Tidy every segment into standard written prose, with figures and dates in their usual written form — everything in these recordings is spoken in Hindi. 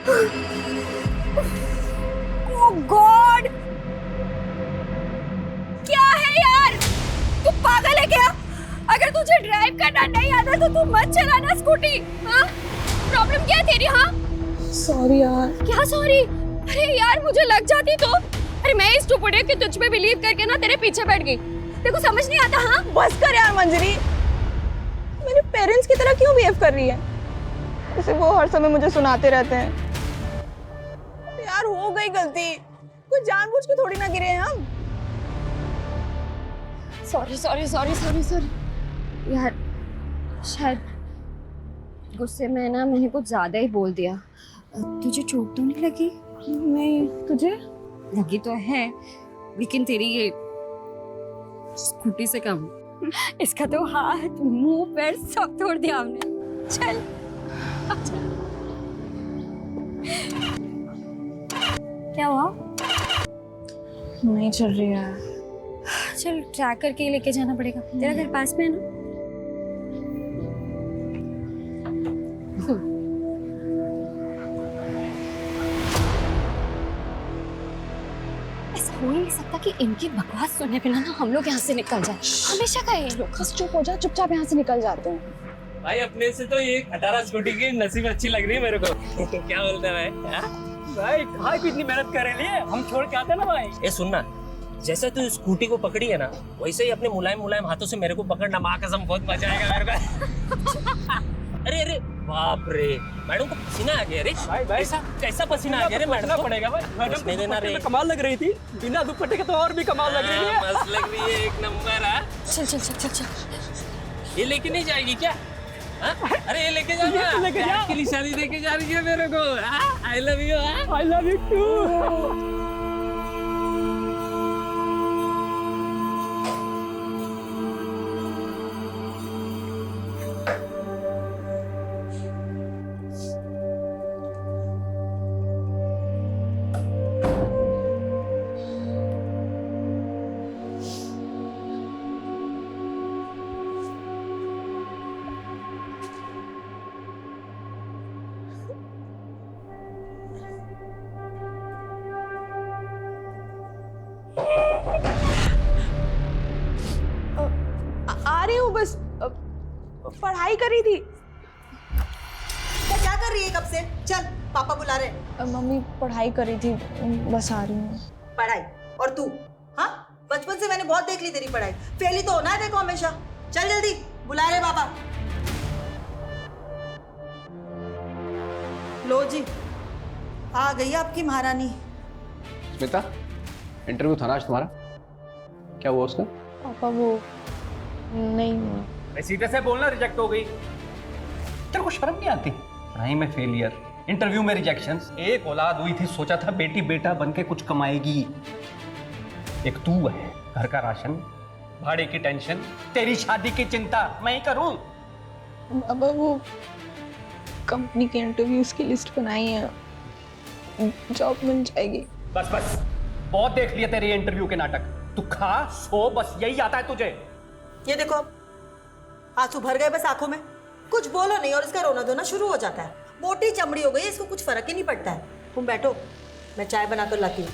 ओह गॉड, क्या है यार, तू पागल है क्या? अगर तुझे ड्राइव करना नहीं आता तो तू मत चलाना स्कूटी। हाँ, प्रॉब्लम क्या है तेरी? हाँ सॉरी यार। क्या सॉरी? अरे यार मुझे लग जाती तो। अरे मैं इस स्टूपिड कि तुझ पे बिलीव करके ना तेरे पीछे बैठ गई। तेरे को समझ नहीं आता? हाँ बस कर यार मंजरी, मेरे पेरेंट्स की तरह क्यों बिहेव कर रही है? जैसे वो हर समय मुझे सुनाते रहते हैं। यार हो गई गलती, कुछ जानबूझ के थोड़ी ना गिरे हैं हम। Sorry sorry sorry sorry sorry यार, शायद गुस्से में ना मैंने कुछ ज्यादा ही बोल दिया। तुझे चोट तो नहीं लगी? नहीं, तुझे लगी तो है, लेकिन तेरी ये स्कूटी से कम। इसका तो हाथ मुंह पैर सब तोड़ दिया हमने। चल क्या हुआ? नहीं चल रही है। चल ट्रैक करके ही लेके जाना पड़ेगा। तेरा घर पास में है ना? ऐसा हो ही नहीं सकता कि इनकी बकवास सुनने पे ना हम लोग यहाँ से निकल जाए। हमेशा का ये लोग। बस चुप हो जा, चुपचाप यहाँ से निकल जाते हैं। भाई अपने से तो ये 18 स्कूटी की नसीब अच्छी लग रही है मेरे को। क्या बोलते हैं भाई? भाई कहाँ को इतनी मेहनत कर रहे हैं, हम छोड़ के आते ना भाई। ये सुनना, जैसे तू स्कूटी को पकड़ी है ना, वैसे ही अपने मुलायम मुलायम हाथों से मेरे को पकड़ना। माँ कसम बहुत मजा आएगा मेरे को। अरे अरे बाप रे, मैडम को पसीना आ गया रे। भाई कैसा कैसा पसीना आ गया रे मैडम को? पड़ेगा भाई, मैडम नहीं देना रे। कमाल लग रही थी, बिना दुपट्टे के तो और भी कमाल लग रही है। मस्त लग रही है, एक नंबर है। चल चल चल चल चल। ये लेके नहीं जाएगी क्या? हाँ? अरे ये लेके जा ना, लेके जा। प्यार की निशानी देके जा रही है मेरे को। I love you. I love you too. आ रही हूँ बस, पढ़ाई करी थी। क्या कर रही है कब से? चल पापा बुला रहे। मम्मी पढ़ाई करी थी, बस आ रही हूँ। पढ़ाई? और तू? हाँ, बचपन से मैंने बहुत देख ली तेरी पढ़ाई। फेल ही तो होना है देखो हमेशा। चल जल्दी, बुला रहे पापा। लो जी, आ गई आपकी महारानी। स्मिता, इंटरव्यू था ना आज तुम्हारा, क्या हुआ उसका? पापा वो नहीं हुआ। सीधे से बोलना, रिजेक्ट हो गई। तेरे को शर्म नहीं आती? पढ़ाई में फेलियर, इंटरव्यू में रिजेक्शन। एक औलाद हुई थी, सोचा था बेटी बेटा बन के कुछ कमाएगी। एक तू है, घर का राशन, भाड़े की टेंशन, तेरी शादी की चिंता मैं ही करूं। अब वो कंपनी के इंटरव्यूज की लिस्ट बनाई है, जॉब मिल जाएगी। बस बस, बहुत देख लिया तेरे इंटरव्यू के नाटक। तू खा सो, बस यही आता है तुझे। ये देखो, आंसू भर गए बस आंखों में। कुछ बोलो नहीं और इसका रोना धोना शुरू हो जाता है। मोटी चमड़ी हो गई, इसको कुछ फर्क ही नहीं पड़ता है। तुम बैठो, मैं चाय बना कर लाती हूँ।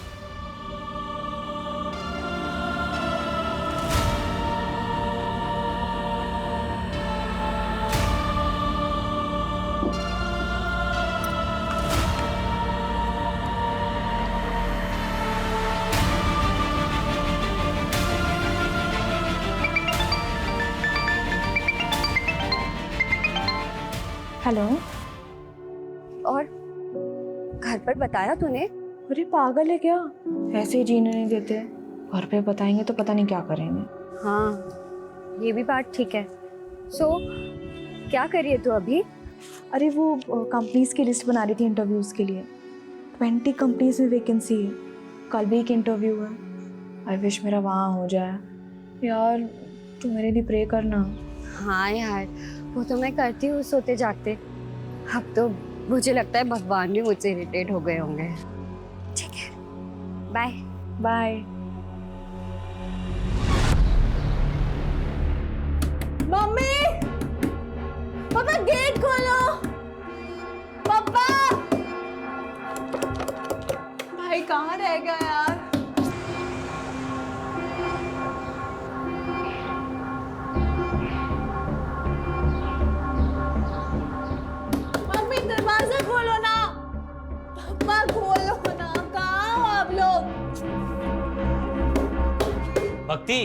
हेलो। और घर पर बताया तूने? अरे पागल है क्या, ऐसे ही जीने नहीं देते। घर पे बताएंगे तो पता नहीं क्या करेंगे। हाँ ये भी बात ठीक है। सो क्या करिए तू अभी? अरे वो कंपनीज की लिस्ट बना रही थी इंटरव्यूज के लिए। 20 कंपनीज में वैकेंसी है, कल भी एक इंटरव्यू है। आई विश मेरा वहाँ हो जाए। यार तू मेरे लिए प्रे करना। हाँ यार, वो तो मैं करती हूँ सोते जागते। अब तो मुझे लगता है भगवान भी मुझसे इरिटेट हो गए होंगे। ठीक है, बाय बाय। मम्मी, पापा गेट खोलो। पापा, कहाँ रह गया यार? मम्मी दरवाजा खोलो ना, पापा खोलो ना, कहाँ हो आप लोग? भक्ति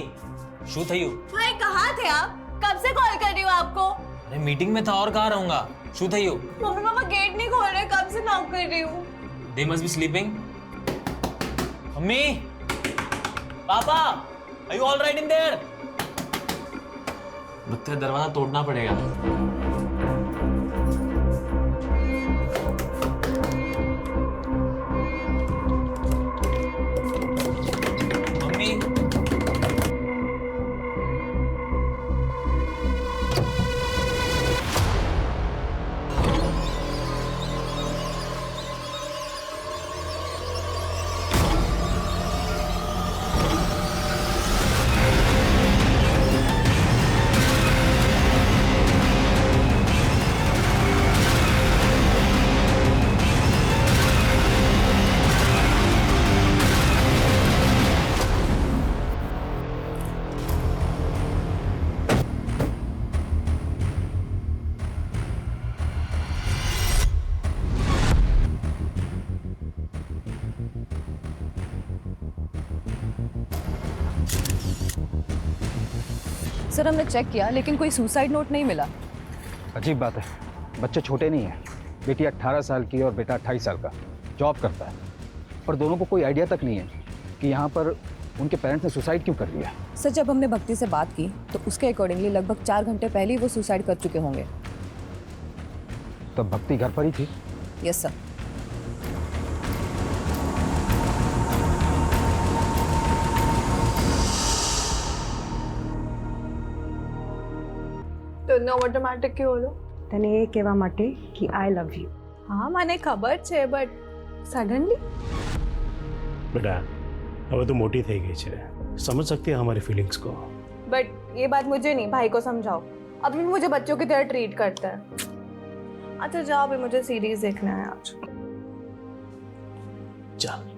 शू थयू? भाई कहाँ थे आप? कब से कॉल कर रही हूँ आपको? अरे मीटिंग में था और कहाँ रहूंगा। शू थयू? मम्मी पापा गेट नहीं खोल रहे, कब से नॉक कर रही हूँ। They must be sleeping. Mummy, पापा, are you all right in there? लगता है दरवाजा तोड़ना पड़ेगा। मम्मी, सर हमने चेक किया लेकिन कोई सुसाइड नोट नहीं मिला। अजीब बात है, बच्चे छोटे नहीं हैं। बेटी 18 साल की और बेटा 28 साल का, जॉब करता है। और दोनों को कोई आइडिया तक नहीं है कि यहाँ पर उनके पेरेंट्स ने सुसाइड क्यों कर लिया। सर जब हमने भक्ति से बात की तो उसके अकॉर्डिंगली लगभग 4 घंटे पहले ही वो सुसाइड कर चुके होंगे। तब भक्ति घर पर ही थी। Yes sir. તો નો ઓટોમેટિક કે ઓલો તને એ કહેવા માટે કે આઈ લવ યુ. હા મને ખબર છે બટ સડનલી बेटा अब तो मोटी થઈ ગઈ છે, समझ सकती है हमारी फीलिंग्स को। बट ये बात मुझे नहीं, भाई को समझाओ। अभी भी मुझे बच्चों की तरह ट्रीट करता है। अच्छा जाओ, अभी मुझे सीरीज देखना है आज। चल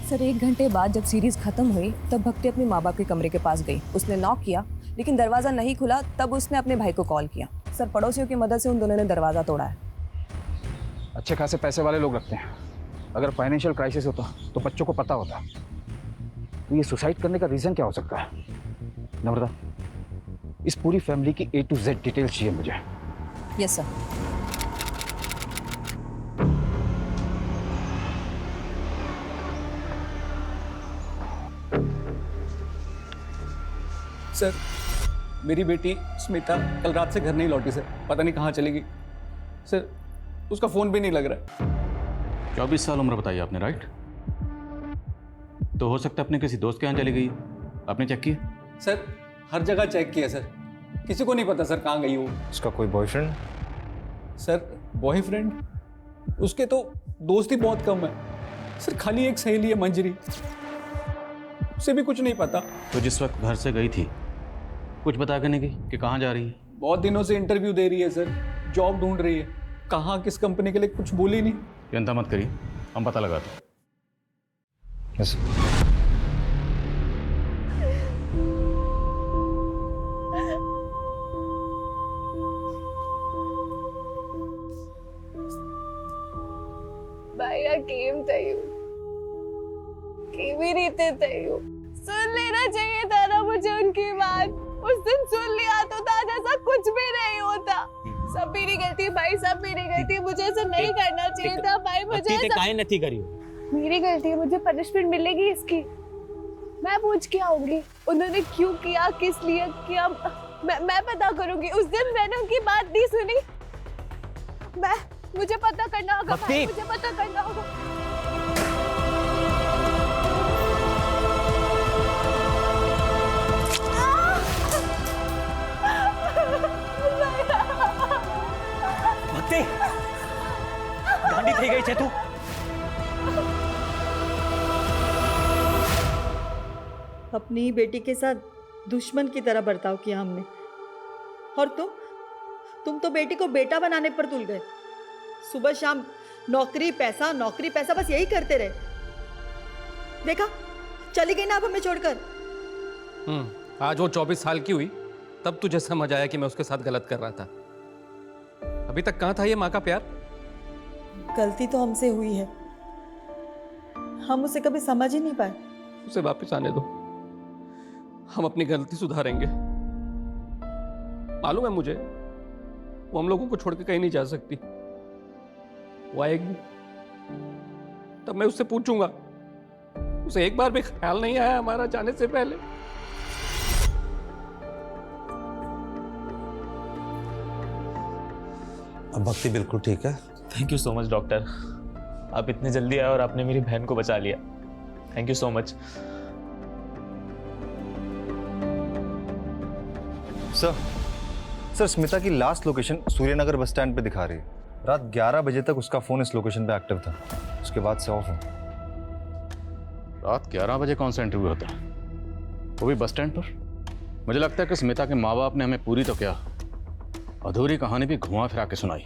सर 1 घंटे बाद जब सीरीज खत्म हुई तब भक्ति अपने माँ बाप के कमरे के पास गई। उसने नॉक किया लेकिन दरवाज़ा नहीं खुला, तब उसने अपने भाई को कॉल किया। सर पड़ोसियों की मदद से उन दोनों ने दरवाज़ा तोड़ा है। अच्छे खासे पैसे वाले लोग रखते हैं। अगर फाइनेंशियल क्राइसिस होता तो बच्चों को पता होता। तो ये सुसाइड करने का रीज़न क्या हो सकता है? नम्रता, इस पूरी फैमिली की A to Z डिटेल्स चाहिए मुझे। Yes sir. सर मेरी बेटी स्मिता कल रात से घर नहीं लौटी सर, पता नहीं कहाँ चली गई सर, उसका फ़ोन भी नहीं लग रहा है। 24 साल उम्र बताई आपने, राइट? तो हो सकता है अपने किसी दोस्त के यहाँ चली गई। आपने चेक किया? सर हर जगह चेक किया सर, किसी को नहीं पता सर कहाँ गई वो। उसका कोई बॉयफ्रेंड? Sir boyfriend? उसके तो दोस्त ही बहुत कम है सर, खाली एक सहेली है मंजरी, उसे भी कुछ नहीं पता। तो जिस वक्त घर से गई थी कुछ बता के नहीं गई कि कहाँ जा रही है? बहुत दिनों से इंटरव्यू दे रही है सर, जॉब ढूंढ रही है, कहाँ किस कंपनी के लिए कुछ बोली नहीं। चिंता मत करिए, हम पता लगाते हैं। यस। भैया केम थયું केवी रीते थયું? सुन लेना चाहिए था ना मुझे उनकी बात। उस दिन सुन लिया तो आज ऐसा कुछ भी नहीं होता। सब मेरी गलती भाई, सब मेरी गलती। मुझे ऐसा नहीं करना चाहिए था भाई। मुझे ऐसा काहे नहीं करी? मेरी गलती है, मुझे पनिशमेंट मिलेगी इसकी। मैं पूछ के आऊंगी उन्होंने क्यों किया, किस लिए किया, मैं पता करूंगी। उस दिन मैंने उनकी बात नहीं सुनी। मुझे पता करना होगा भाई, मुझे पता करना होगा। भक्ति गांडी થઈ ગઈ છે તું? अपनी ही बेटी के साथ दुश्मन की तरह बर्ताव किया हमने। और तुम तो बेटी को बेटा बनाने पर तुल गए। सुबह शाम नौकरी पैसा बस यही करते रहे। देखा, चली गई ना अब हमें छोड़कर। आज वो 24 साल की हुई तब तुझे समझ आया कि मैं उसके साथ गलत कर रहा था। अभी तक कहाँ था ये माँ का प्यार? गलती तो हमसे हुई है, हम उसे कभी समझ ही नहीं पाए। उसे वापस आने दो, हम अपनी गलती सुधारेंगे। मालूम है मुझे, वो हम लोगों को छोड़ के कहीं नहीं जा सकती। वो आएगी तब मैं उससे पूछूंगा। उसे एक बार भी ख्याल नहीं आया हमारा जाने से पहले। अब भक्ति बिल्कुल ठीक है। Thank you so much doctor, आप इतने जल्दी आए और आपने मेरी बहन को बचा लिया। Thank you so much. Sir Smita की last location Suryanagar bus stand पे दिखा रही है। रात 11 बजे तक उसका फोन इस लोकेशन पे एक्टिव था, उसके बाद से ऑफ है। रात 11 बजे कौन सा इंटरव्यू होता है, वो भी बस स्टैंड पर? मुझे लगता है कि स्मिता के माँ बाप ने हमें पूरी तो क्या अधूरी कहानी भी घुमा फिरा के सुनाई।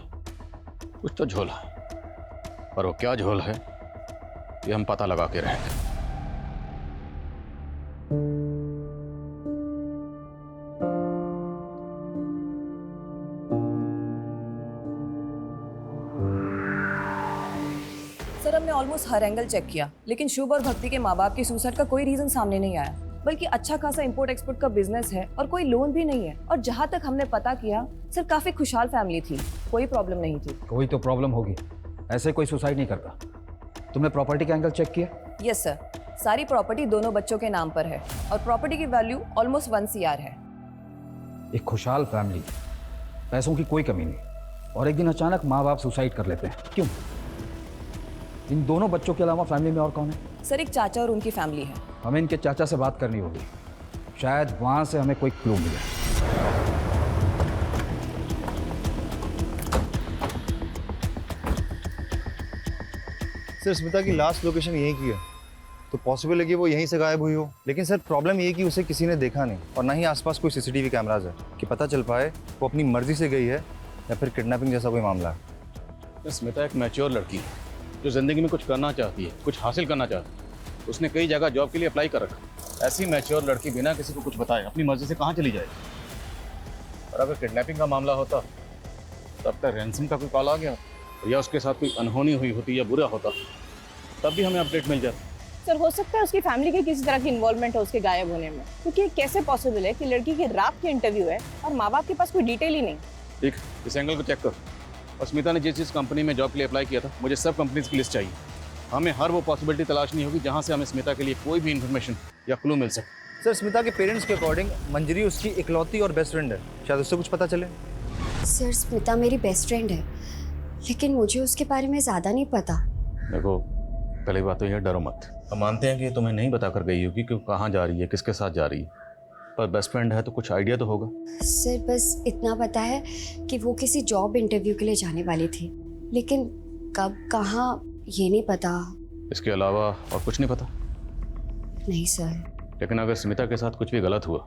कुछ तो झोल है, पर वो क्या झोल है ये हम पता लगा के रहेंगे। सर हमने ऑलमोस्ट हर एंगल चेक किया, लेकिन शुभ और भक्ति के माँ बाप के सुसाइड का कोई रीजन सामने नहीं आया। बल्कि अच्छा खासा इंपोर्ट एक्सपोर्ट का बिजनेस है और कोई लोन भी नहीं है। और जहाँ तक हमने पता किया सर, काफी खुशहाल फैमिली थी, कोई प्रॉब्लम नहीं थी। कोई तो प्रॉब्लम होगी, ऐसे कोई सुसाइड नहीं करता। तुमने प्रॉपर्टी का एंगल चेक किया? यस सर, सारी प्रॉपर्टी दोनों बच्चों के नाम पर है और प्रॉपर्टी की वैल्यू ऑलमोस्ट 1 CR है। एक खुशहाल फैमिली, पैसों की कोई कमी नहीं, और एक दिन अचानक माँ बाप सुसाइड कर लेते हैं, क्यों? इन दोनों बच्चों के अलावा फैमिली में और कौन है? सर एक चाचा और उनकी फैमिली है। हमें इनके चाचा से बात करनी होगी, शायद वहां से हमें कोई क्लू मिले। सर स्मिता की लास्ट लोकेशन यहीं की है, तो पॉसिबल है कि वो यहीं से गायब हुई हो। लेकिन सर प्रॉब्लम ये है कि उसे किसी ने देखा नहीं, और ना ही आसपास कोई CCTV कैमराज है कि पता चल पाए वो अपनी मर्जी से गई है या फिर किडनैपिंग जैसा कोई मामला है। स्मिता एक मैच्योर लड़की है जो जिंदगी में कुछ करना चाहती है, कुछ हासिल करना चाहती है। उसने कई जगह जॉब के लिए अप्लाई कर रखा। ऐसी मैच्योर लड़की बिना किसी को कुछ बताए अपनी मर्जी से कहाँ चली जाएगी? और अगर किडनैपिंग का मामला होता तब तक रैंसम का कोई कॉल आ गया, या उसके साथ कोई अनहोनी हुई होती या बुरा होता, तब भी हमें अपडेट मिल जाता। सर हो सकता है उसकी फैमिली की किसी तरह की इन्वॉल्वमेंट हो उसके गायब होने में, क्योंकि कैसे पॉसिबल है कि लड़की की रात की इंटरव्यू है और माँ बाप के पास कोई डिटेल ही नहीं। ठीक, इस एंगल को चेक कर। और स्मिता ने जिस कंपनी में जॉब के लिए अप्लाई किया था, मुझे सब कंपनीज की लिस्ट चाहिए। हमें हर वो पॉसिबिलिटी तलाशनी होगी जहाँ से हमें स्मिता के लिए कोई भी इन्फॉर्मेशन या क्लू मिल सके। सर स्मिता के पेरेंट्स के अकॉर्डिंग मंजरी उसकी इकलौती और बेस्ट फ्रेंड है, शायद उससे कुछ पता चले। सर स्मिता मेरी बेस्ट फ्रेंड है, लेकिन मुझे उसके बारे में ज़्यादा नहीं पता। देखो, पहली बात तो यह डरो मत। हम मानते हैं कि तुम्हें नहीं बता कर गई होगी कि कहाँ जा रही है, किसके साथ जा रही है, पर बेस्ट फ्रेंड है तो कुछ आइडिया तो होगा। सर बस इतना पता है कि वो किसी जॉब इंटरव्यू के लिए जाने वाली थी, लेकिन कब कहाँ ये नहीं पता। इसके अलावा और कुछ नहीं पता? नहीं सर। लेकिन अगर स्मिता के साथ कुछ भी गलत हुआ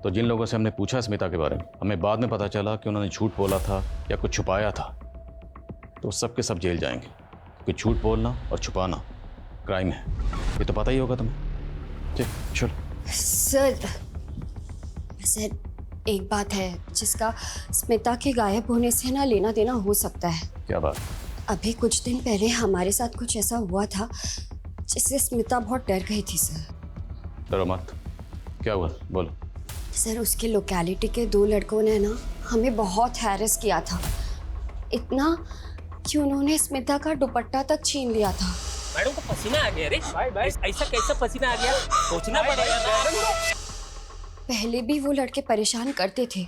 तो जिन लोगों से हमने पूछा स्मिता के बारे में, हमें बाद में पता चला कि उन्होंने झूठ बोला था या कुछ छुपाया था, तो सब के सब जेल जाएंगे, क्योंकि झूठ बोलना और छुपाना क्राइम है। ये तो पता ही होगा तुम्हें। ठीक, चलो। सर एक बात है जिसका स्मिता के गायब होने से ना लेना देना हो सकता है। क्या बात? अभी कुछ दिन पहले हमारे साथ कुछ ऐसा हुआ था जिससे स्मिता बहुत डर गई थी सर। डरो मत, क्या हुआ बोलो। सर उसके लोकेलिटी के 2 लड़कों ने ना हमें बहुत हैरेस किया था, इतना कि उन्होंने स्मिता का दुपट्टा तक छीन लिया था। मैडम को पसीना आ गया रे। ऐसा कैसा पसीना आ गया, सोचना पड़ेगा। पहले भी वो लड़के परेशान करते थे,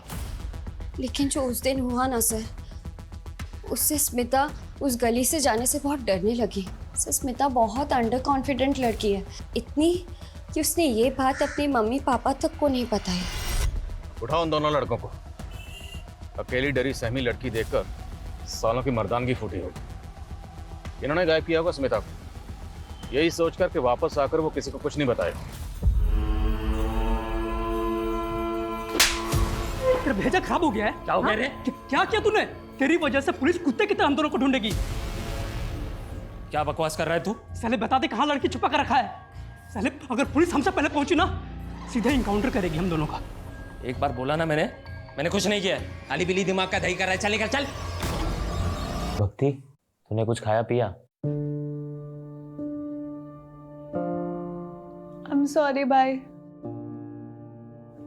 लेकिन जो उस दिन हुआ ना सर, उससे स्मिता उस गली से जाने से बहुत डरने लगी। सर स्मिता बहुत अंडर कॉन्फिडेंट लड़की है, इतनी कि उसने ये बात अपने मम्मी पापा तक को नहीं बताई। उठाओ उन दोनों लड़कों को। अकेली डरी सहमी लड़की देखकर सालों की मर्दानगी फूटी होगी। इन्होंने गायब किया होगा स्मिता को। यही सोचकर कि वापस आकर वो किसी को कुछ नहीं बताएगा। तेरा भेजा खराब हो गया है। क्या हो गया रे? क्या किया तूने? तेरी वजह से पुलिस कुत्ते की तरह हम दोनों को ढूंढेगी। क्या बकवास कर रहा है तू? साले बता दे कहाँ लड़की छुपा कर रखा है। साले अगर पुलिस हमसे पहले पहुंची ना, सीधा इनकाउंटर करेगी हम दोनों का। एक बार बोला ना मैंने कुछ नहीं किया। आली बिली दिमाग का दही कर रहा है। चल निकल चल। भक्ति, तूने कुछ खाया पिया? I'm sorry, bye.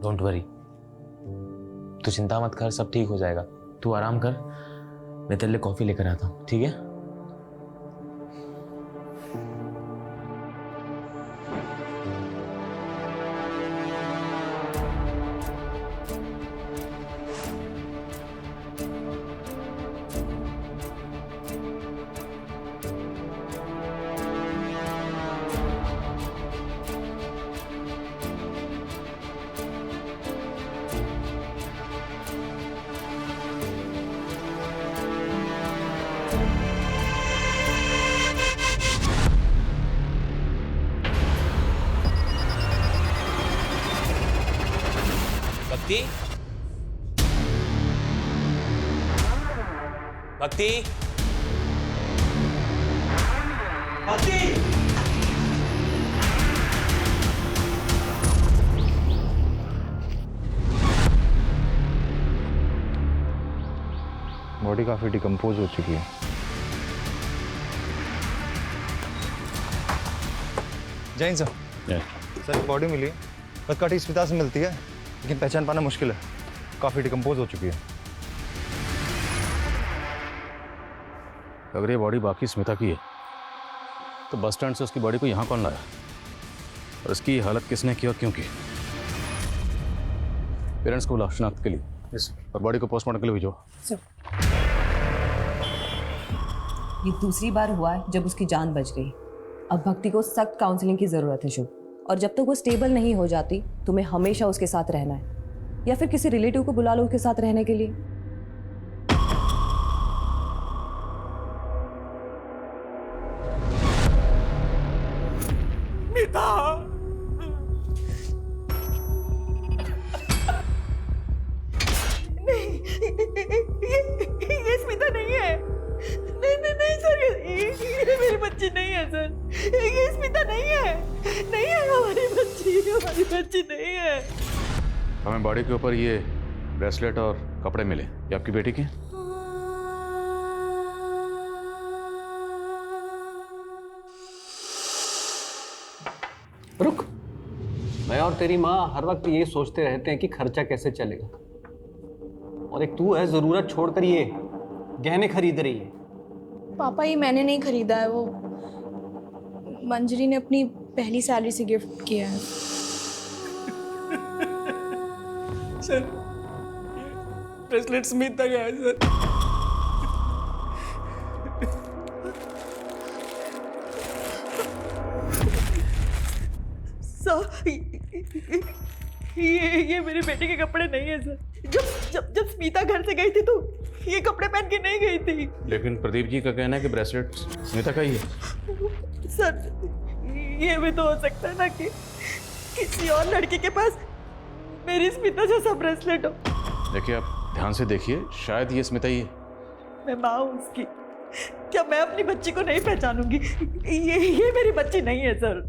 Don't worry, तू चिंता मत कर, सब ठीक हो जाएगा। तू आराम कर, मैं तेरे लिए कॉफी लेकर आता हूँ, ठीक है? भक्ति, भक्ति, भक्ति। बॉडी काफी डिकम्पोज हो चुकी है। जैन सर, सर बॉडी मिली, बस कटी स्मिता से मिलती है, लेकिन पहचान पाना मुश्किल है। काफी डिकम्पोज हो चुकी है। अगर ये बॉडी बाकी स्मिता की है तो बस स्टैंड से उसकी बॉडी को यहाँ कौन लाया और इसकी ये हालत किसने की और क्यों की? पेरेंट्स को बुलाओ शनाख्त के लिए और बॉडी को पोस्टमार्टम के लिए भेजो। ये दूसरी बार हुआ है जब उसकी जान बच गई। अब भक्ति को सख्त काउंसलिंग की ज़रूरत है शुभ, और जब तक वो स्टेबल नहीं हो जाती तुम्हें हमेशा उसके साथ रहना है, या फिर किसी रिलेटिव को बुला लो उसके साथ रहने के लिए। ये स्मिता नहीं है। नहीं सर, ये मेरी बच्ची नहीं है सर। ये स्मिता नहीं है। नहीं है हमारी बच्ची नहीं है। हमें बॉडी के ऊपर ये ब्रेसलेट और कपड़े मिले, ये आपकी बेटी के? रुक, मैं और तेरी माँ हर वक्त ये सोचते रहते हैं कि खर्चा कैसे चलेगा, और एक तू है जरूरत छोड़कर ये गहने खरीद रही है। पापा ये मैंने नहीं खरीदा है, वो मंजरी ने अपनी पहली सैलरी से गिफ्ट किया है। सर, ब्रेसलेट स्मिता का है सर। ये मेरी बेटी के कपड़े नहीं है सर। जब स्मिता घर से गई थी तो ये कपड़े पहन के नहीं गई थी। लेकिन प्रदीप जी का कहना है कि ब्रेसलेट स्मिता का ही है। सर, ये भी तो हो सकता है ना कि किसी और लड़की के पास मेरी स्मिता जैसा ब्रेसलेट हो। देखिए, आप ध्यान से देखिए, शायद ये स्मिता ही है। मैं माँ हूँ उसकी, क्या मैं अपनी बच्ची को नहीं पहचानूंगी? ये मेरी बच्ची नहीं है सर।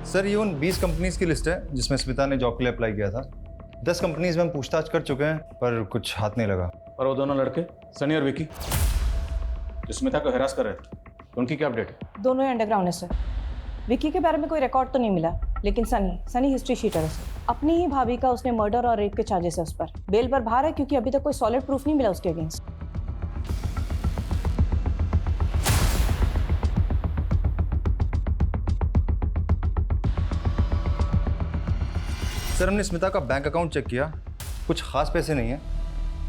सर, ये उन 20 कंपनीज की लिस्ट है जिसमें स्मिता ने जॉब के लिए अप्लाई किया था। 10 कंपनीज में हम पूछताछ कर चुके हैं पर कुछ हाथ नहीं लगा। और वो दोनों लड़के सनी और विकी जो स्मिता को हरास कर रहे थे, उनकी क्या अपडेट है? दोनों ही अंडरग्राउंड है सर। विकी के बारे में कोई रिकॉर्ड तो नहीं मिला, लेकिन सनी हिस्ट्री शीटर है सर। अपनी ही भाभी का उसने मर्डर और रेप के चार्जेस है उस पर। बेल पर बाहर है क्योंकि अभी तक कोई सॉलिड प्रूफ नहीं मिला उसके अगेंस्ट। सर, हमने स्मिता का बैंक अकाउंट चेक किया, कुछ खास पैसे नहीं है,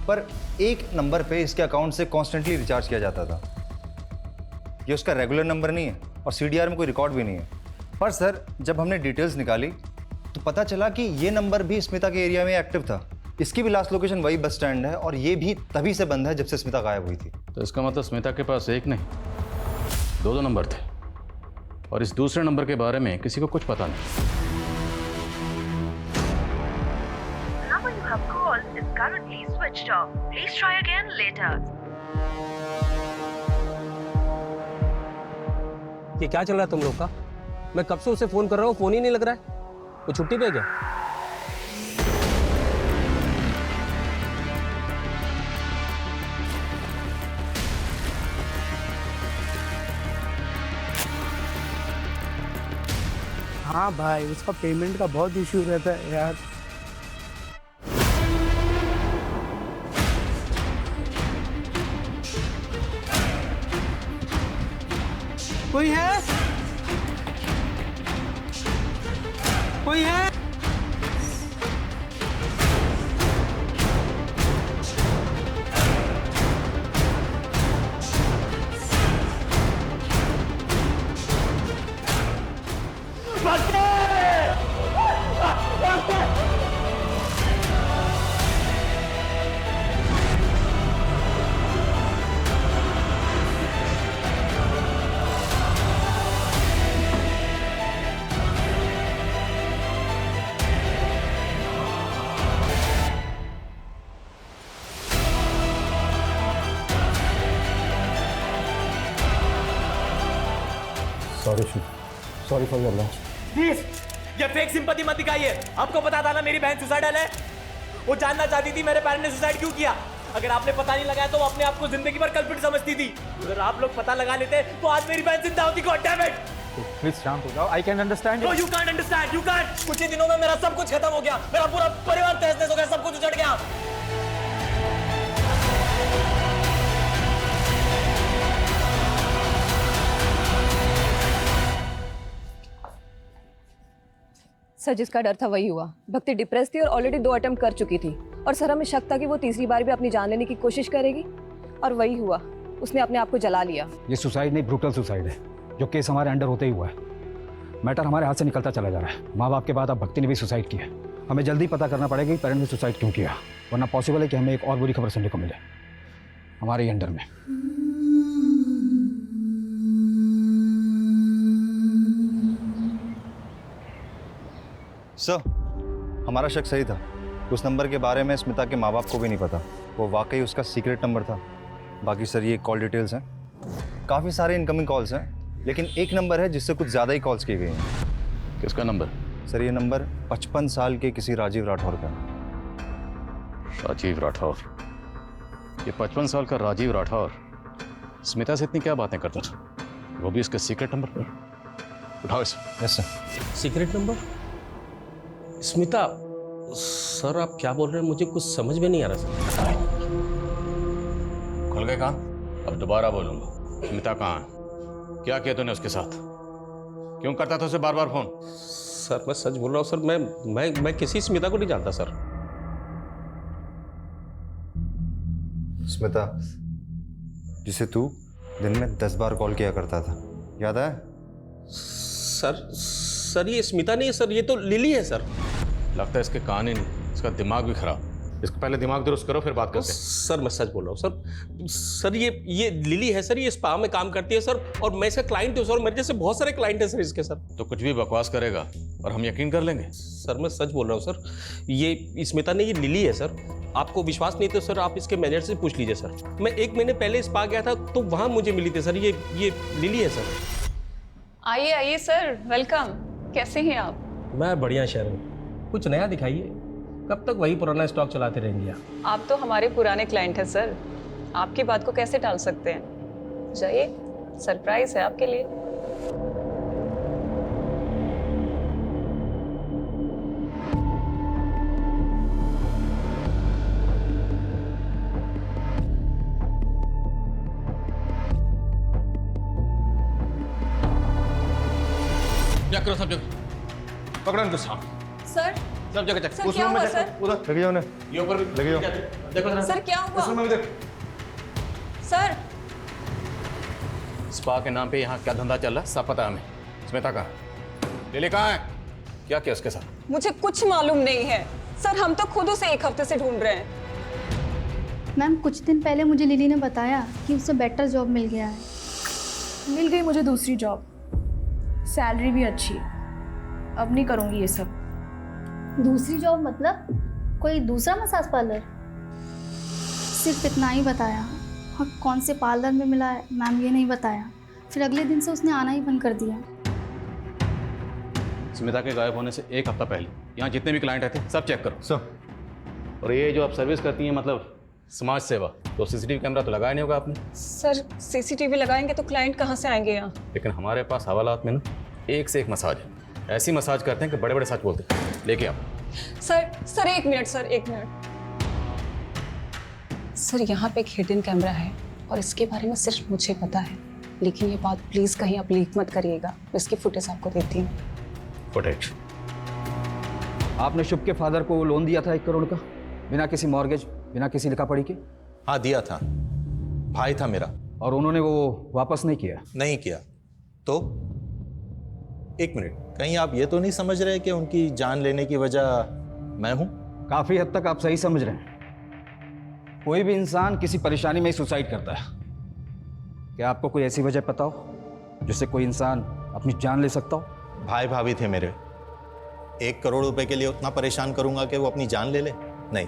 पर एक नंबर पे इसके अकाउंट से कॉन्स्टेंटली रिचार्ज किया जाता था। ये उसका रेगुलर नंबर नहीं है और सीडीआर में कोई रिकॉर्ड भी नहीं है। पर सर, जब हमने डिटेल्स निकाली तो पता चला कि ये नंबर भी स्मिता के एरिया में एक्टिव था। इसकी भी लास्ट लोकेशन वही बस स्टैंड है और ये भी तभी से बंद है जब से स्मिता गायब हुई थी। तो इसका मतलब स्मिता के पास एक नहीं, दो नंबर थे, और इस दूसरे नंबर के बारे में किसी को कुछ पता नहीं। Number you have called is currently switched off. Please try again later. ये क्या चल रहा है तुम लोग का? मैं कब से उसे फोन कर रहा हूँ, फोन ही नहीं लग रहा है। वो छुट्टी पे है क्या? हाँ भाई, उसका पेमेंट का बहुत इशू रहता है यार। कोई है? कोई है? Sorry for your loss. Please ये फेक सिंपैथी मत दिखाइए। आपको पता था ना मेरी बहन सुसाइडल है। वो जानना चाहती थी मेरे पेरेंट्स ने सुसाइड क्यों किया। अगर आपने पता नहीं लगाया तो वो अपने आप को जिंदगी भर कल्प्रिट समझती थी। अगर आप लोग पता लगा लेते तो आज मेरी बहन जिंदा होती। God damn it. प्लीज शांत हो जाओ। I can understand. No you can't understand. You can't. कुछ ही दिनों में मेरा सब कुछ खत्म हो गया। मेरा पूरा परिवार तहस-नहस हो गया। सब कुछ उजड़ गया। सर, जिसका डर था वही हुआ। भक्ति डिप्रेस थी और ऑलरेडी 2 अटेम्प्ट कर चुकी थी, और सर हमें शक था कि वो तीसरी बार भी अपनी जान लेने की कोशिश करेगी, और वही हुआ। उसने अपने आप को जला लिया। ये सुसाइड नहीं, ब्रूटल सुसाइड है, जो केस हमारे अंडर होते ही हुआ है। मैटर हमारे हाथ से निकलता चला जा रहा है। माँ बाप के बाद अब भक्ति ने भी सुसाइड किया। हमें जल्दी पता करना पड़ेगा कि पेरेंट ने सुसाइड क्यों किया, वरना पॉसिबल है कि हमें एक और बुरी खबर सुनने को मिले हमारे ही अंडर में। सर, हमारा शक सही था। उस नंबर के बारे में स्मिता के माँ बाप को भी नहीं पता। वो वाकई उसका सीक्रेट नंबर था। बाकी सर ये कॉल डिटेल्स हैं। काफ़ी सारे इनकमिंग कॉल्स हैं, लेकिन एक नंबर है जिससे कुछ ज़्यादा ही कॉल्स किए गए हैं। किसका नंबर? सर ये नंबर 55 साल के किसी राजीव राठौर का। राजीव राठौर? ये 55 साल का राजीव राठौर स्मिता से इतनी क्या बातें करता था, वो भी इसके सीक्रेट नंबर पर? उठाओ इसे। Yes sir. Secret number? Smita? Sir आप क्या बोल रहे हैं, मुझे कुछ समझ में नहीं आ रहा सर। खुल गए कान? अब दोबारा बोलूंगा। स्मिता कहाँ है? क्या किया तूने उसके साथ? क्यों करता था उसे बार बार फोन? सर मैं सच बोल रहा हूँ सर। मैं किसी स्मिता को नहीं जानता सर। स्मिता, जिसे तू दिन में 10 बार कॉल किया करता था, याद है? सर ये स्मिता नहीं है सर, ये तो लिली है सर। लगता है इसके कान ही नहीं, इसका दिमाग भी खराब। इसको पहले दिमाग दुरुस्त करो फिर बात करते हैं। सर मैं सच बोल रहा हूँ सर ये लिली है सर, ये स्पा में काम करती है सर, और मैं इसका क्लाइंट हूँ सर। मेरे जैसे बहुत सारे क्लाइंट हैं सर इसके सर। तो कुछ भी बकवास करेगा और हम यकीन कर लेंगे? सर मैं सच बोल रहा हूँ सर, ये स्मिता नहीं, ये लिली है सर। आपको विश्वास नहीं तो सर आप इसके मैनेजर से पूछ लीजिए सर। मैं 1 महीने पहले स्पा गया था तो वहाँ मुझे मिली थी सर। ये लिली है सर। आइए आइए सर, वेलकम। कैसे हैं आप? मैं बढ़िया शहर में। कुछ नया दिखाइए। कब तक वही पुराना स्टॉक चलाते रहेंगे आप तो हमारे पुराने क्लाइंट हैं सर, आपकी बात को कैसे टाल सकते हैं। जाइए, सरप्राइज है आपके लिए। चेक करो सब जगह, पकड़ो इनको साहब। सर सब जगह चेक। सर क्या हुआ सर? उधर लगे जाओ, ये ऊपर भी लगे जाओ। देखो सर क्या हुआ? उस रूम में भी देख। सर स्पा के नाम पे यहाँ क्या धंधा चल रहा है सब पता है हमें। स्मिता कहाँ? लिली कहाँ है? क्या किया उसके साथ? मुझे कुछ मालूम नहीं है सर हम तो खुद उसे 1 हफ्ते से ढूंढ रहे हैं। मैम कुछ दिन पहले मुझे लिली ने बताया कि उसे बेटर जॉब मिल गया है। मिल गई मुझे दूसरी जॉब, सैलरी भी अच्छी है। अब नहीं करूँगी ये सब। दूसरी जॉब मतलब कोई दूसरा मसाज पार्लर? सिर्फ इतना ही बताया, और कौन से पार्लर में मिला है मैम ये नहीं बताया। फिर अगले दिन से उसने आना ही बंद कर दिया। स्मिता के गायब होने से 1 हफ्ता पहले यहाँ जितने भी क्लाइंट आते सब चेक करो। सर। और ये जो आप सर्विस करती हैं मतलब समाज सेवा, तो सीसीटीवी कैमरा तो लगाया नहीं होगा आपने? सर सीसीटीवी लगाएंगे तो क्लाइंट कहाँ से आएंगे यहाँ? लेकिन हमारे पास हवालात में ना एक से एक मसाज है। ऐसी मसाज करते हैं कि बड़े बड़े सच बोलते हैं। लेके आप। Sir 1 minute sir 1 minute. Sir यहाँ पे एक हिडन कैमरा है और इसके बारे में सिर्फ मुझे पता है, लेकिन ये बात प्लीज कहीं आप लीक मत करिएगा। मैं इसकी फुटेज आपको देती हूँ। फुटेज? आपने शुभ के फादर को लोन दिया था 1 करोड़ का, बिना किसी मॉर्गेज, बिना किसी लिखा पढ़ी के? हाँ दिया था, भाई था मेरा। और उन्होंने वो वापस नहीं किया? नहीं किया। तो 1 मिनट, कहीं आप ये तो नहीं समझ रहे कि उनकी जान लेने की वजह मैं हूं? काफी हद तक आप सही समझ रहे हैं। कोई भी इंसान किसी परेशानी में ही सुसाइड करता है। क्या आपको कोई ऐसी वजह पता हो जिससे कोई इंसान अपनी जान ले सकता हो? भाई भाभी थे मेरे। 1 करोड़ रुपए के लिए उतना परेशान करूंगा कि वो अपनी जान ले ले? नहीं,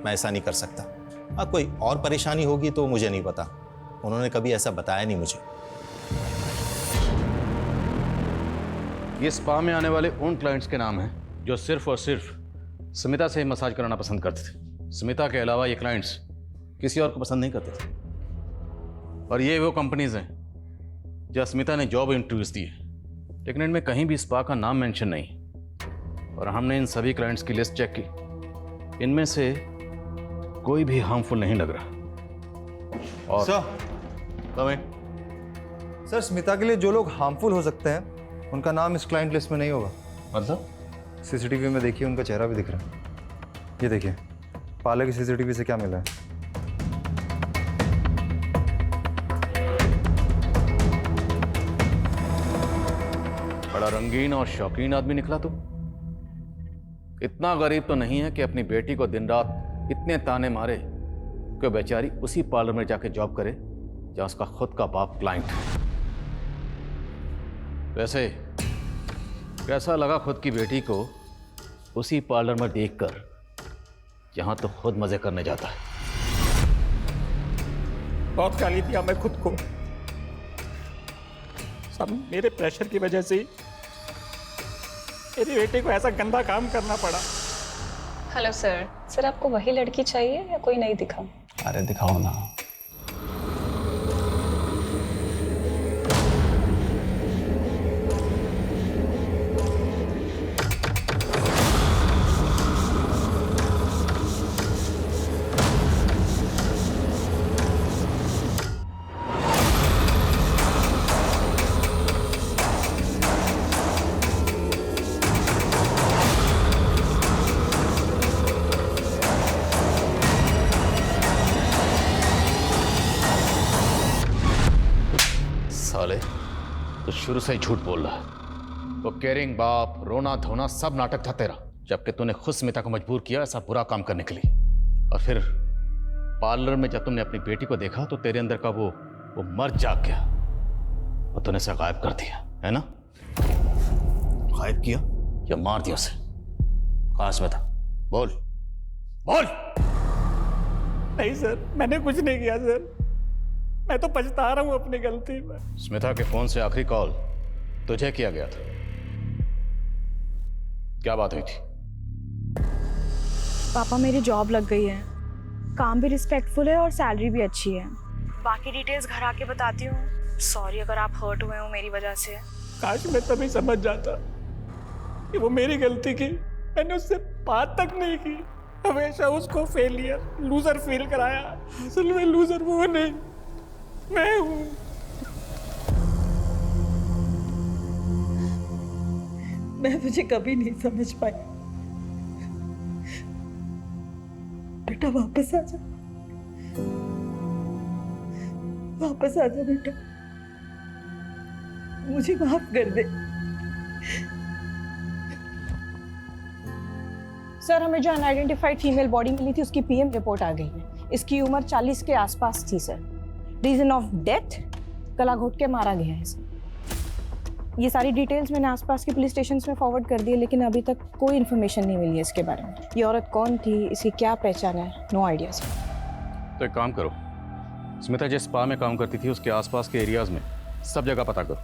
मैं ऐसा नहीं कर सकता। हाँ कोई और परेशानी होगी तो मुझे नहीं पता, उन्होंने कभी ऐसा बताया नहीं मुझे। ये स्पा में आने वाले उन क्लाइंट्स के नाम हैं जो सिर्फ और सिर्फ स्मिता से मसाज कराना पसंद करते थे। स्मिता के अलावा ये क्लाइंट्स किसी और को पसंद नहीं करते थे। और ये वो कंपनीज हैं जहाँ स्मिता ने जॉब इंटरव्यूज दिए, लेकिन इनमें कहीं भी स्पा का नाम मेंशन नहीं। और हमने इन सभी क्लाइंट्स की लिस्ट चेक की, इनमें से कोई भी हार्मफुल नहीं लग रहा। और सर स्मिता के लिए जो लोग हार्मफुल हो सकते हैं उनका नाम इस क्लाइंट लिस्ट में नहीं होगा। मतलब? सीसीटीवी में देखिए, उनका चेहरा भी दिख रहा है। ये देखिए पार्लर की सीसीटीवी से क्या मिला है। बड़ा रंगीन और शौकीन आदमी निकला तू। इतना गरीब तो नहीं है कि अपनी बेटी को दिन रात इतने ताने मारे कि बेचारी उसी पार्लर में जाके जॉब करे जहां उसका खुद का बाप क्लाइंट है। वैसे कैसा लगा खुद की बेटी को उसी पार्लर में देखकर जहां तो खुद मजे करने जाता है? बहुत गाली दिया मैं खुद को, सब मेरे प्रेशर की वजह से ही मेरी बेटे को ऐसा गंदा काम करना पड़ा। हेलो सर आपको वही लड़की चाहिए या कोई नहीं दिखा? अरे दिखाओ ना। साले तो शुरू से ही झूठ बोल रहा है। वो केयरिंग बाप, रोना धोना सब नाटक था तेरा, जबकि तूने खुद स्मिता को मजबूर किया ऐसा बुरा काम करने के लिए। और फिर पार्लर में जब तुमने अपनी बेटी को देखा तो तेरे अंदर का वो मर्द जाग गया और तूने उसे गायब कर दिया, है ना? गायब किया या मार दिया उसे? कहाँ स्मिता? बोल बोल। नहीं सर, मैंने कुछ नहीं किया सर, मैं तो पछता रहा हूँ अपनी गलती में। स्मिता के फोन से आखिरी कॉल तुझे किया गया था, क्या बात हुई थी? पापा मेरी जॉब लग गई है, काम भी रिस्पेक्टफुल है और सैलरी भी अच्छी है। बाकी डिटेल्स घर आके बताती हूँ। सॉरी अगर आप हर्ट हुए हो मेरी वजह से। काश मैं तभी समझ जाता कि वो मेरी गलती की, मैंने उससे बात तक नहीं की। हमेशा उसको फेलियर, लूजर फील कराया। असल में लूजर वो नहीं, मैं हूँ। मैं तुझे कभी नहीं समझ पाई। बेटा वापस आ जा, वापस आ जा बेटा, मुझे माफ कर दे। सर हमें जो अनआइडेंटिफाइड फीमेल बॉडी मिली थी उसकी पीएम रिपोर्ट आ गई है। इसकी उम्र 40 के आसपास थी सर। रीजन ऑफ डेथ, गला घोट के मारा गया है सर। ये सारी डिटेल्स मैंने आसपास के पुलिस स्टेशन में फॉरवर्ड कर दी है, लेकिन अभी तक कोई इन्फॉर्मेशन नहीं मिली है इसके बारे में। ये औरत कौन थी, इसकी क्या पहचान है, नो आइडिया सर। तो एक काम करो, स्मिता जिस स्पा में काम करती थी उसके आसपास के एरियाज में सब जगह पता करो।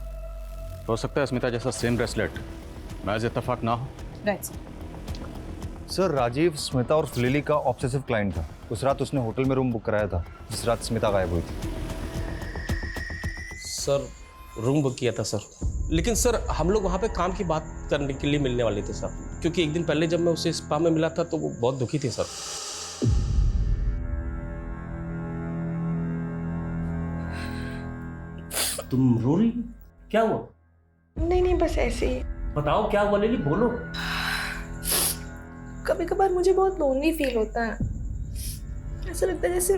हो सकता है स्मिता जैसा सेम ब्रेसलेट महज इत्तेफाक ना हो। Right sir. Sir Rajiv Smita और लिली का ऑब्सेसिव क्लाइंट था। उस रात उसने होटल में रूम बुक कराया था जिस रात स्मिता गायब हुई थी। सर रूम बुक किया था सर, लेकिन सर हम लोग वहाँ पे काम की बात करने के लिए मिलने वाले थे सर, क्योंकि एक दिन पहले जब मैं उसे स्पा में मिला था तो वो बहुत दुखी थी सर। तुम रो रही, क्या हुआ? नहीं नहीं, बस ऐसे ही। बताओ क्या हुआ लिली, बोलो। कभी कभार मुझे बहुत लोनली फील होता है। ऐसा लगता है जैसे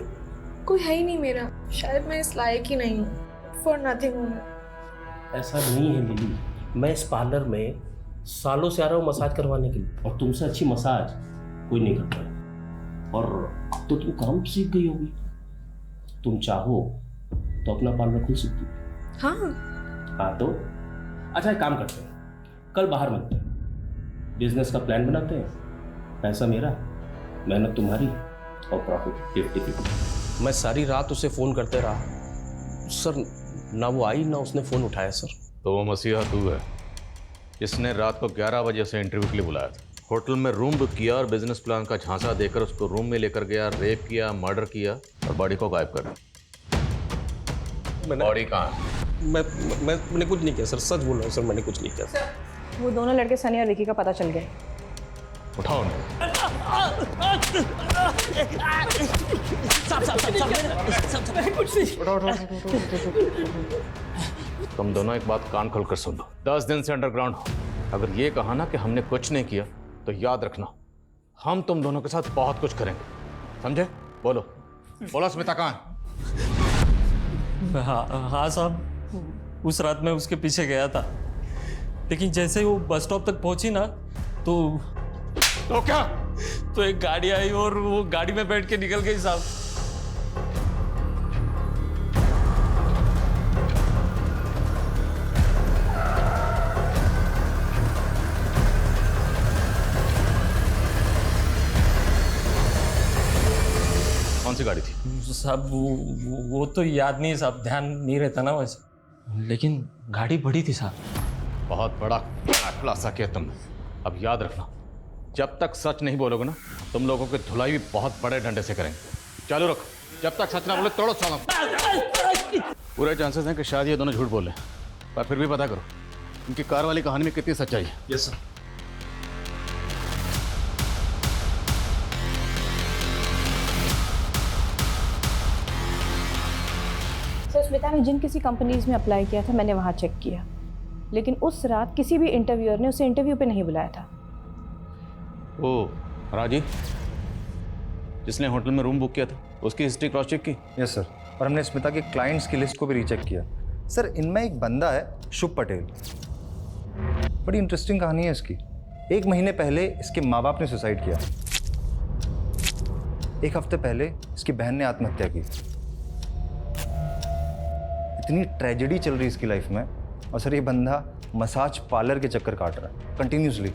कोई है ही नहीं मेरा। शायद मैं इस लायक ही नहीं हूँ। फॉर नथिंग हूँ मैं। ऐसा नहीं है लिली, मैं इस पार्लर में सालों से आ रहा हूँ मसाज करवाने के लिए, और तुमसे अच्छी मसाज कोई नहीं करता है। और अब तो तुम काम सीख गई होगी, तुम चाहो तो अपना पार्लर खुल सकती हो। हाँ तो अच्छा एक काम करते हैं, कल बाहर मिलते हैं, बिजनेस का प्लान बनाते हैं। पैसा मेरा, मेहनत तुम्हारी, और प्रॉफिट 50-50। मैं सारी रात उसे फ़ोन करते रहा सर, ना वो आई ना उसने फ़ोन उठाया सर। तो वो मसीहा तू है जिसने रात को 11 बजे से इंटरव्यू के लिए बुलाया था, होटल में रूम बुक किया और बिजनेस प्लान का झांसा देकर उसको रूम में लेकर गया, रेप किया, मर्डर किया और बॉडी को गायब कर दिया। बॉडी कहाँ है? मैंने कुछ नहीं किया सर, सच बोल रहा हूँ सर, मैंने कुछ नहीं किया सर। वो दोनों लड़के सनी और विकी का पता चल गया। उठाओ उन्हें। तुम दोनों एक बात कान खोलकर सुन लो, 10 दिन से अंडरग्राउंड हो। अगर ये कहा ना कि हमने कुछ नहीं किया तो याद रखना हम तुम दोनों के साथ बहुत कुछ करेंगे, समझे? बोलो बोलो, स्मिता कहाँ है? हाँ साहब, उस रात मैं उसके पीछे गया था, लेकिन जैसे ही वो बस स्टॉप तक पहुंची ना तो क्या? तो एक गाड़ी आई और वो गाड़ी में बैठ के निकल गई साहब। कौन सी गाड़ी थी साहब? वो तो याद नहीं साहब, ध्यान नहीं रहता ना वैसे, लेकिन गाड़ी बड़ी थी साहब। बहुत बड़ा खुलासा किया तुमने। अब याद रखना, जब तक सच नहीं बोलोगे ना, तुम लोगों की धुलाई भी बहुत बड़े डंडे से करेंगे। चालू रखो, जब तक सच ना बोले तोड़ो साला। पूरे चांसेस हैं कि शायद ये दोनों झूठ बोले, पर फिर भी पता करो इनकी कार वाली कहानी में कितनी सच्चाई है। Yes sir. सर स्मिता ने जिन किसी कंपनीज में अप्लाई किया था मैंने वहाँ चेक किया, लेकिन उस रात किसी भी इंटरव्यूअर ने उसे इंटरव्यू पे नहीं बुलाया था। ओ राजी, जिसने होटल में रूम बुक किया था, उसकी हिस्ट्री क्रॉस चेक की? यस सर, और हमने स्मिता के क्लाइंट्स की लिस्ट को भी रीचेक किया। सर इनमें एक बंदा है शुभ पटेल, बड़ी इंटरेस्टिंग कहानी है इसकी। 1 महीने पहले इसके माँ बाप ने सुसाइड किया, 1 हफ्ते पहले इसकी बहन ने आत्महत्या की। इतनी ट्रेजेडी चल रही है इसकी लाइफ में, और सर ये बंदा मसाज पार्लर के चक्कर काट रहा है कंटिन्यूसली।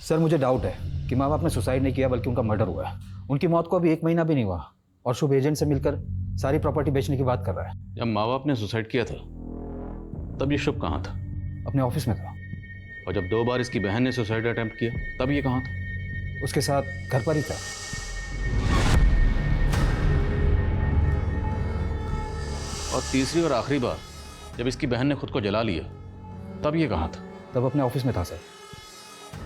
सर मुझे डाउट है कि माँ बाप ने सुसाइड नहीं किया बल्कि उनका मर्डर हुआ है। उनकी मौत को अभी 1 महीना भी नहीं हुआ और शुभ एजेंट से मिलकर सारी प्रॉपर्टी बेचने की बात कर रहा है। जब माँ बाप ने सुसाइड किया था तब ये शुभ कहाँ था? अपने ऑफिस में था। और जब 2 बार इसकी बहन ने सुसाइड अटेम्प्ट किया तब ये कहाँ था? उसके साथ घर पर ही था। और तीसरी और आखिरी बार जब इसकी बहन ने खुद को जला लिया तब ये कहाँ था? तब अपने ऑफिस में था सर।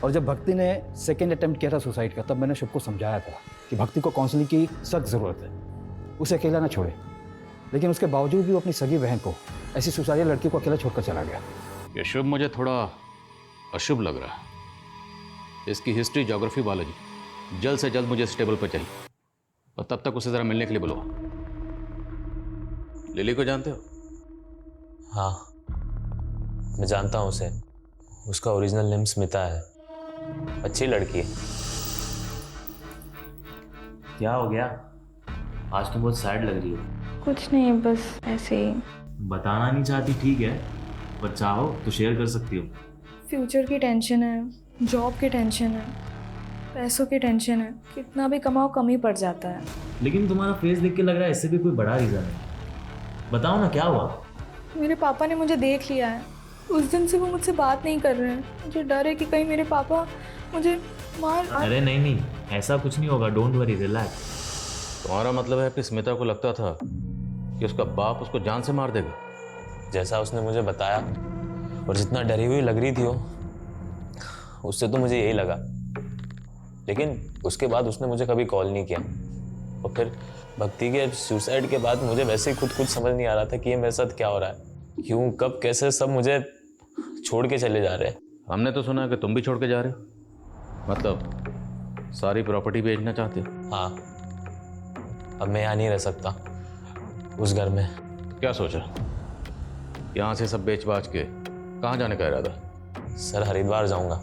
और जब भक्ति ने सेकेंड अटेम्प्ट किया था सुसाइड का, तब मैंने शुभ को समझाया था कि भक्ति को काउंसलिंग की सख्त ज़रूरत है, उसे अकेला ना छोड़े। लेकिन उसके बावजूद भी वो अपनी सगी बहन को, ऐसी सुसाइडल लड़की को अकेला छोड़कर चला गया। ये शुभ मुझे थोड़ा अशुभ लग रहा है। इसकी हिस्ट्री, ज्योग्राफी, बायोलॉजी जल्द से जल्द मुझे इस टेबल पर चाहिए, और तब तक उसे ज़रा मिलने के लिए बुलाओ। लिली को जानते हो? हाँ। मैं जानता हूँ उसे, उसका ओरिजिनल नेम स्मिता है, अच्छी लड़की है। क्या हो गया? आज तुम बहुत सैड लग रही हो। कुछ नहीं, बस ऐसे ही। बताना नहीं चाहती ठीक है, पर चाहो तो शेयर कर सकती हो। फ्यूचर की टेंशन है, जॉब की टेंशन है, पैसों की टेंशन है। कितना भी कमाओ कम ही पड़ जाता है। लेकिन तुम्हारा फेस देख के लग रहा है इससे भी कोई बड़ा रीज़न है। बताओ ना क्या हुआ? मेरे पापा ने मुझे देख लिया है। उस दिन से वो मुझसे बात नहीं कर रहे हैं। मुझे डर है कि कहीं मेरे पापा मुझे मार। अरे नहीं, ऐसा कुछ नहीं होगा, डोंट वरी, रिलैक्स। तुम्हारा मतलब है कि स्मिता को लगता था कि उसका बाप उसको जान से मार देगा? जैसा उसने मुझे बताया और जितना डरी हुई लग रही थी वो, उससे तो मुझे यही लगा। लेकिन उसके बाद उसने मुझे कभी कॉल नहीं किया। और फिर भक्ति के सुसाइड के बाद मुझे वैसे ही खुद कुछ समझ नहीं आ रहा था कि ये मेरे साथ क्या हो रहा है, क्यों, कब, कैसे सब मुझे छोड़ के चले जा रहे हैं। हमने तो सुना कि तुम भी छोड़ के जा रहे हो, मतलब सारी प्रॉपर्टी बेचना चाहते हो? हाँ, अब मैं यहाँ नहीं रह सकता उस घर में। क्या सोचा? यहाँ से सब बेच बाच के कहाँ जाने का इरादा? सर, हरिद्वार जाऊँगा,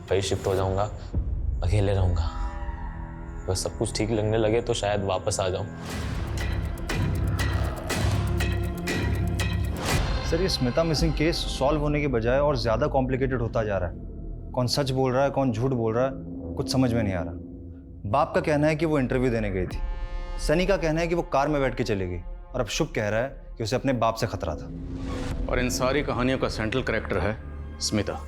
वही शिफ्ट हो जाऊँगा, अकेले रहूँगा। बस सब कुछ ठीक लगने लगे तो शायद वापस आ जाऊँ। सर, ये स्मिता मिसिंग केस सॉल्व होने के बजाय और ज़्यादा कॉम्प्लिकेटेड होता जा रहा है। कौन सच बोल रहा है, कौन झूठ बोल रहा है, कुछ समझ में नहीं आ रहा। बाप का कहना है कि वो इंटरव्यू देने गई थी, सनी का कहना है कि वो कार में बैठ के चली गई, और अब शुभ कह रहा है कि उसे अपने बाप से खतरा था। और इन सारी कहानियों का सेंट्रल कैरेक्टर है स्मिता,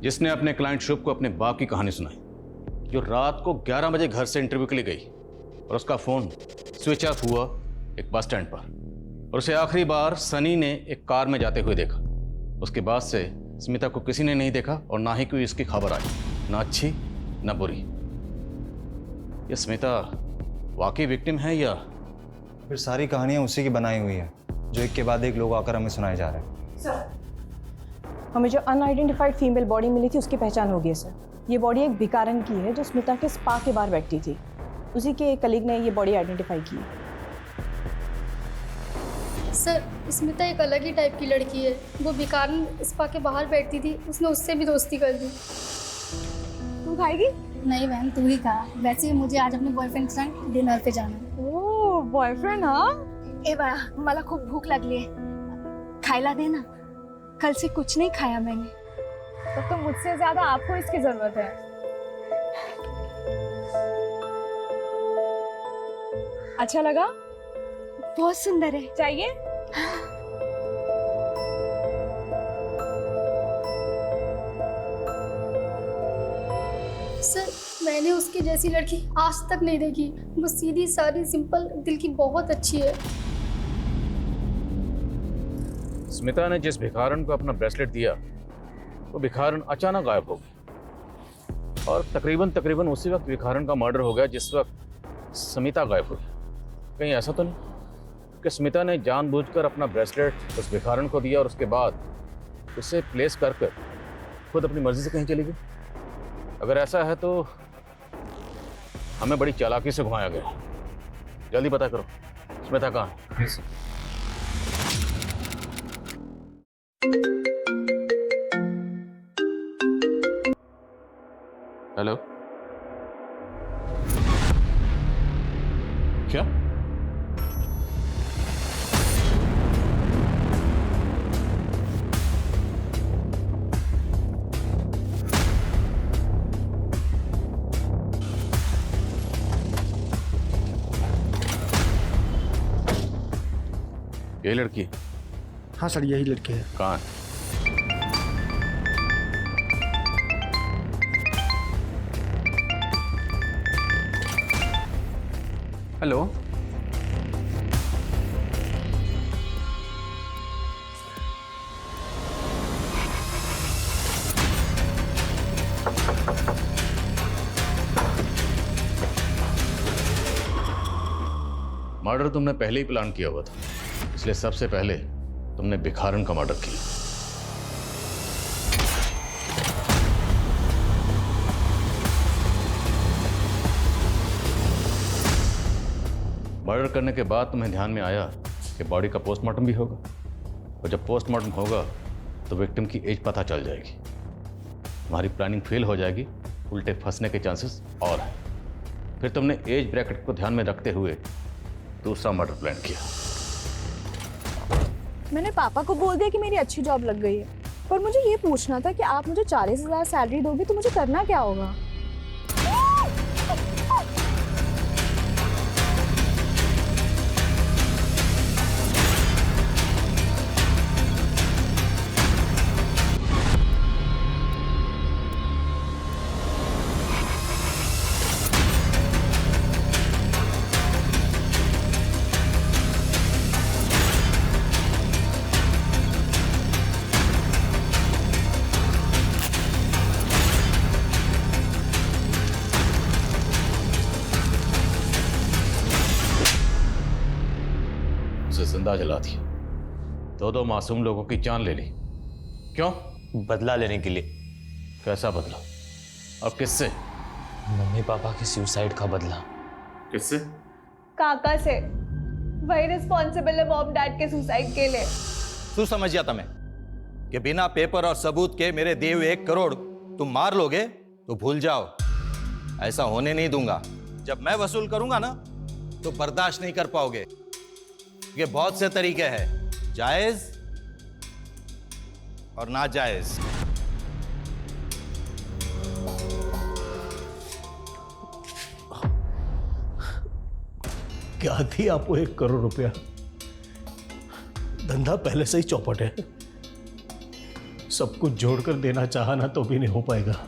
जिसने अपने क्लाइंट शुभ को अपने बाप की कहानी सुनाई, जो रात को 11 बजे घर से इंटरव्यू के लिए गई और उसका फ़ोन स्विच ऑफ हुआ एक बस स्टैंड पर, और उसे आखिरी बार सनी ने एक कार में जाते हुए देखा। उसके बाद से स्मिता को किसी ने नहीं देखा और ना ही कोई इसकी खबर आई, ना अच्छी ना बुरी। ये स्मिता वाकई विक्टिम है या फिर सारी कहानियाँ उसी की बनाई हुई है, जो एक के बाद एक लोग आकर हमें सुनाए जा रहे हैं? सर, हमें जो अनआइडेंटिफाइड फीमेल बॉडी मिली थी उसकी पहचान हो गई सर। ये बॉडी एक भिखारन की है जो स्मिता के स्पा के बाहर बैठी थी। उसी के एक कलीग ने ये बॉडी आइडेंटिफाई की। सर, स्मिता एक अलग ही टाइप की लड़की है। वो भिखारन स्पा के बाहर बैठती थी, उसने उससे भी दोस्ती कर दी। तू खाएगी? नहीं बहन, तू ही खा। वैसे ही मुझे आज अपने बॉयफ्रेंड के साथ डिनर पे जाना है। ओह, बॉयफ्रेंड? हाँ, ए बाळा, मला खूप भूक लागली आहे, खायला दे ना। कल से कुछ नहीं खाया मैंने। तब तो मुझसे ज्यादा आपको इसकी जरूरत है। अच्छा लगा? बहुत सुंदर है। चाहिए? सर, मैंने उसकी जैसी लड़की आज तक नहीं देखी। वो सीधी सादी सिंपल दिल की बहुत अच्छी है। स्मिता ने जिस भिखारन को अपना ब्रेसलेट दिया, वो भिखारन अचानक गायब हो गया, और तकरीबन उसी वक्त भिखारन का मर्डर हो गया जिस वक्त स्मिता गायब हुई। कहीं ऐसा तो नहीं कि स्मिता ने जानबूझकर अपना ब्रेसलेट उस भिखारन को दिया और उसके बाद उसे प्लेस कर खुद अपनी मर्जी से कहीं चली गई? अगर ऐसा है तो हमें बड़ी चालाकी से घुमाया गया। जल्दी पता करो स्मिता कहाँ है। हेलो, क्या? ये लड़की? हाँ सर, यही लड़की है। कहाँ है? हेलो, मर्डर तुमने पहले ही प्लान किया हुआ था, इसलिए सबसे पहले तुमने भिखारन का मर्डर किया। मर्डर करने के बाद तुम्हें ध्यान में आया कि बॉडी का पोस्टमार्टम भी होगा, और जब पोस्टमार्टम होगा तो विक्टिम की एज पता चल जाएगी। तुम्हारी प्लानिंग फेल हो जाएगी, उल्टे फंसने के चांसेस और हैं। फिर तुमने एज ब्रैकेट को ध्यान में रखते हुए दूसरा मर्डर प्लान किया। मैंने पापा को बोल दिया कि मेरी अच्छी जॉब लग गई है, पर मुझे ये पूछना था कि आप मुझे 40,000 सैलरी दोगे तो मुझे करना क्या होगा? उसे जिंदा जला दिया, दो मासूम लोगों की जान ले ली। क्यों? बदला लेने के लिए। कैसा बदला और किससे? मम्मी पापा के सुसाइड का बदला। किससे? काका से। वही रिस्पॉन्सिबल है मॉम डैड के सुसाइड के लिए। तू समझ गया तुम्हें कि बिना पेपर और सबूत के मेरे दिए हुए 1 करोड़ तुम मार लोगे तो भूल जाओ, ऐसा होने नहीं दूंगा। जब मैं वसूल करूंगा ना तो बर्दाश्त नहीं कर पाओगे। ये बहुत से तरीके हैं, जायज और नाजायज। क्या थी आपको 1 करोड़ रुपया? धंधा पहले से ही चौपट है, सब कुछ जोड़कर देना चाहा ना तो भी नहीं हो पाएगा।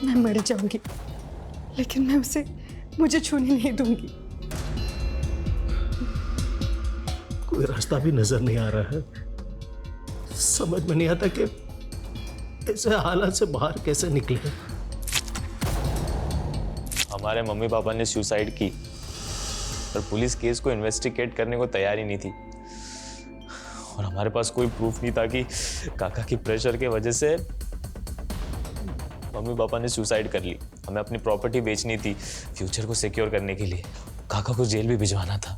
मैं मर जाऊंगी लेकिन मैं उसे मुझे छूने नहीं दूंगी। कोई रास्ता भी नजर नहीं आ रहा है, समझ में नहीं आता कि ऐसे हालात से बाहर कैसे निकले। हमारे मम्मी पापा ने सुसाइड की पर पुलिस केस को इन्वेस्टिगेट करने को तैयार ही नहीं थी और हमारे पास कोई प्रूफ नहीं था कि काका की प्रेशर के वजह से मम्मी पापा ने सुसाइड कर ली। हमें अपनी प्रॉपर्टी बेचनी थी फ्यूचर को सिक्योर करने के लिए। काका को जेल भी भिजवाना था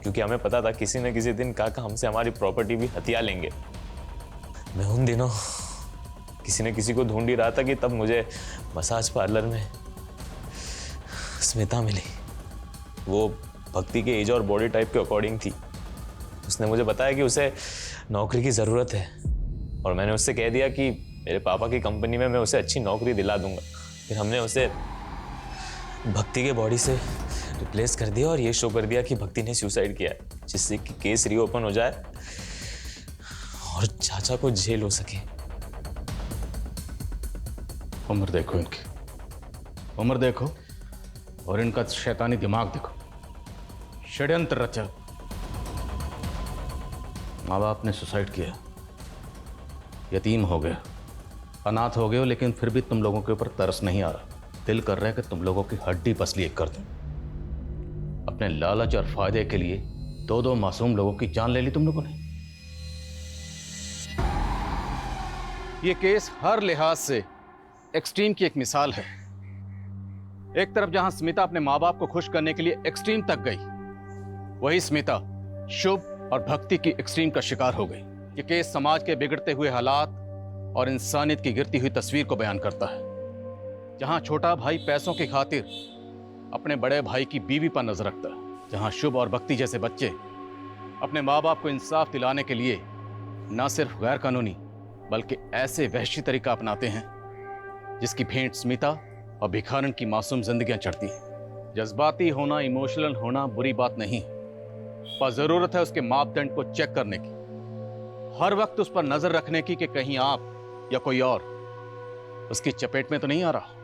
क्योंकि हमें पता था किसी न किसी दिन काका हमसे हमारी प्रॉपर्टी भी हथिया लेंगे। मैं उन दिनों किसी न किसी को ढूंढ ही रहा था कि तब मुझे मसाज पार्लर में स्मिता मिली। वो भक्ति के एज और बॉडी टाइप के अकॉर्डिंग थी। उसने मुझे बताया कि उसे नौकरी की ज़रूरत है और मैंने उससे कह दिया कि मेरे पापा की कंपनी में मैं उसे अच्छी नौकरी दिला दूंगा। फिर हमने उसे भक्ति के बॉडी से रिप्लेस कर दिया और ये शो कर दिया कि भक्ति ने सुसाइड किया है, जिससे कि केस रीओपन हो जाए और चाचा को जेल हो सके। उम्र देखो इनकी, उम्र देखो और इनका शैतानी दिमाग देखो। षड्यंत्र रचा। माँ बाप ने सुसाइड किया, यतीम हो गए, अनाथ हो गए हो, लेकिन फिर भी तुम लोगों के ऊपर तरस नहीं आ रहा। दिल कर रहा है कि तुम लोगों की हड्डी पसली एक कर दूं। अपने लालच और फायदे के लिए 2 मासूम लोगों की जान ले ली तुम लोगों ने। ये केस हर लिहाज से एक्सट्रीम की एक मिसाल है। एक तरफ जहां स्मिता अपने माँ बाप को खुश करने के लिए एक्सट्रीम तक गई, वही स्मिता शुभ और भक्ति की एक्सट्रीम का शिकार हो गई। ये केस समाज के बिगड़ते हुए हालात और इंसानियत की गिरती हुई तस्वीर को बयान करता है। जहां छोटा भाई पैसों की खातिर अपने बड़े भाई की बीवी पर नजर रखता है, जहां शुभ और भक्ति जैसे बच्चे अपने माँ बाप को इंसाफ दिलाने के लिए न सिर्फ गैर कानूनी बल्कि ऐसे वहशी तरीका अपनाते हैं जिसकी भेंट स्मिता और भिखारन की मासूम जिंदगियां चढ़ती हैं। जज्बाती होना, इमोशनल होना बुरी बात नहीं, पर जरूरत है उसके मापदंड को चेक करने की, हर वक्त उस पर नजर रखने की कि कहीं आप या कोई और उसकी चपेट में तो नहीं आ रहा।